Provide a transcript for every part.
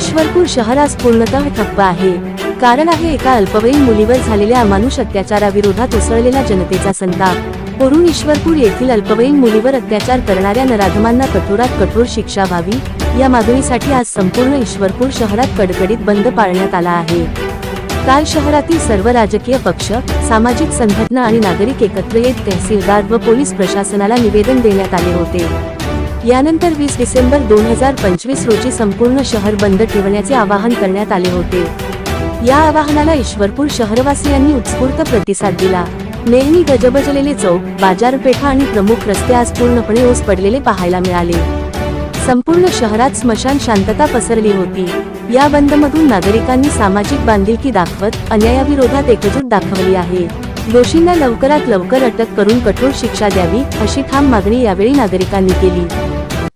ईश्वरपूर शहर आज पूर्णतः ठप्प आहे। कारण आहे एका अल्पवयीन मुलीवर झालेल्या अमानुष अत्याचाराविरोधात उसळलेला जनतेचा संताप। वरून ईश्वरपूर येथील अल्पवयीन मुलीवर अत्याचार करणाऱ्या नराधमांना कठोरात कठोर शिक्षा व्हावी या मागणीसाठी आज संपूर्ण ईश्वरपूर शहरात कडकडीत बंद पाळण्यात आला आहे। काल शहरातील सर्व राजकीय पक्ष, सामाजिक संघटना आणि नागरिक एकत्र येत तहसीलदार व पोलीस प्रशासनाला निवेदन देण्यात आले होते। यानंतर 20 डिसेंबर 2025 रोजी संपूर्ण शहर बंद ठेवण्याचे आवाहन करण्यात आले होते। या आवाहनाला ईश्वरपूर शहरवासियांनी उत्स्फूर्त प्रतिसाद दिला। नेहमी गजबजलेले चौक, बाजारपेठा आणि प्रमुख रस्ते आज पूर्णपणे ओस पडलेले पाहायला मिळाले। संपूर्ण शहरात स्मशान शांतता पसरली होती। या बंदमधून नागरिकांनी सामाजिक बांधिलकी दाखवत अन्यायाविरोधात एकजूट दाखवली आहे। दोषींना लवकरात लवकर अटक करून कठोर शिक्षा द्यावी अशी ठाम मागणी यावेळी नागरिकांनी केली।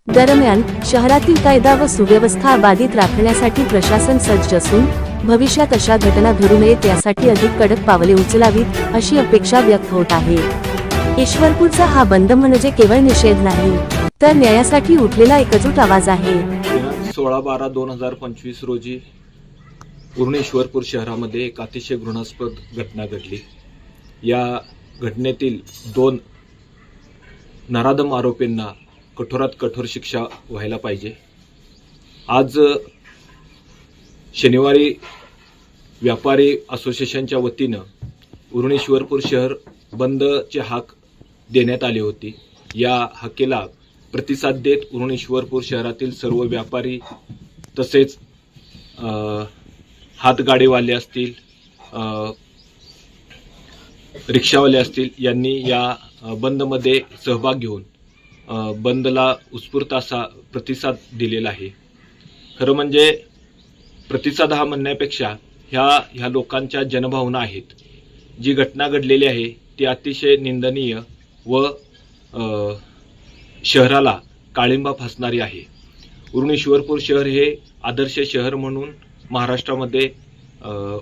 दरम्यान शहरातील कायदा व सुव्यवस्था अबाधित राखण्यासाठी प्रशासन सज्ज असून भविष्यात अशा घटना घडू नयेत यासाठी अधिक कडक पावले उचलावीत अशी अपेक्षा व्यक्त होत आहे। ईश्वरपूरचा हा बंद म्हणजे केवळ निषेध नाही, तर न्यायासाठी उठलेला एकजूट आवाज आहे। 16/12/2025 रोजी पूर्ण ईश्वरपूर शहरामध्ये एक अतिशय घृणास्पद घटना घडली। या घटनेतील 2 नराधम आरोपींना कठोरात कठोर शिक्षा व्हायला पाहिजे। आज शनिवारी व्यापारी असोसिएशनच्या वतीनं पूर्ण ईश्वरपूर शहर बंदची हाक देण्यात आली होती। या हाकेला प्रतिसाद देत पूर्ण ईश्वरपूर शहरातील सर्व व्यापारी तसेच हातगाडीवाले असतील, रिक्षावाले असतील यांनी या बंदमध्ये सहभाग घेऊन बंदला उत्स्फूर्त असा प्रतिसाद दिलेला आहे। खरं म्हणजे प्रतिसाद हा म्हणण्यापेक्षा ह्या लोकांच्या जनभावना आहेत। जी घटना घडलेली आहे ती अतिशय निंदनीय व शहराला काळिंबा फासणारी आहे। पूर्ण ईश्वरपूर शहर हे आदर्श शहर म्हणून महाराष्ट्रामध्ये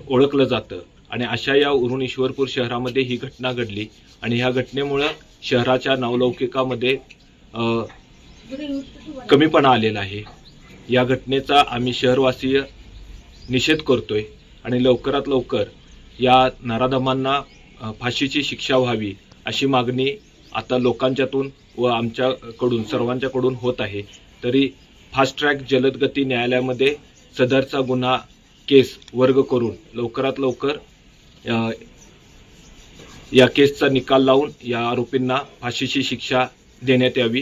ओळखलं जातं आणि अशा या उरण ईश्वरपूर शहरामध्ये ही घटना घडली आणि ह्या घटनेमुळे शहराच्या नावलौकिकामध्ये कमीपणा आलेला आहे। या घटनेचा आम्ही शहरवासीय निषेध करतोय आणि लवकरात लवकर या नराधमांना फाशीची शिक्षा व्हावी अशी मागणी आता लोकांच्यातून व आमच्याकडून सर्वांच्याकडून होत आहे। तरी फास्ट ट्रॅक जलद गती न्यायालयामध्ये सदरचा गुन्हा केस वर्ग करून लवकरात लवकर या केसचा निकाल लावून या आरोपींना फाशीची शिक्षा देण्यात यावी